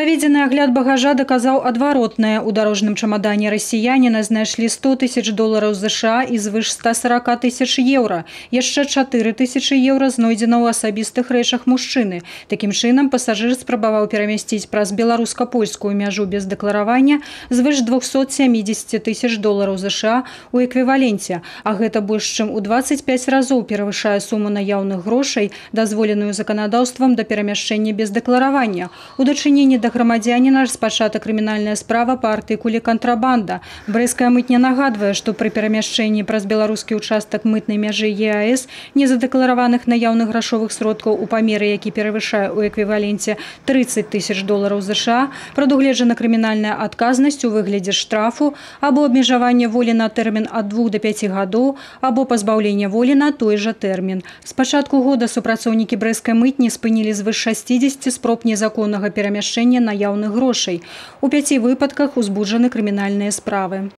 Праведзены агляд багажа даказаў адваротнае. У дарожным чамадане расіяніна знайшлі 100 тысяч долараў США і звыш 140 тысяч еўра. Яшчэ 4 тысячы еўра знойдзена ў асабістых рэчах мужчыны. Такім чынам, пасажыр спрабаваў перамясціць праз беларуска-польскую мяжу без дэкларавання звыш 270 тысяч долараў США у эквіваленце, а гэта больш чым у 25 разоў перавышае суму наяўных грошай, дазволеную заканадаўствам да перамяшчэння без дэкларавання. У дачыненні да грамадзяніна распачата крымінальная справа па артыкуле «Кантрабанда». Брэская мытня нагадвае, што пры перамяшчэнні праз беларускі ўчастак мытнай мяжы ЕАС незадэклараваных наяўных грашовых сродкаў у памеры, які перавышае ў эквіваленце 30 тысяч долараў США, прадугледжана крымінальная адказнасць у выглядзе штрафу або абмежавання волі на тэрмін ад 2 до 5 гадоў або пазбаўлення волі на той жа тэрмін. З пачатку года супрацоўнікі брэскай мытні спынілі звыш 60 спроб незаконнага перамяшчэння наяўных грошай. У 5 выпадках узбуджаны крымінальныя справы.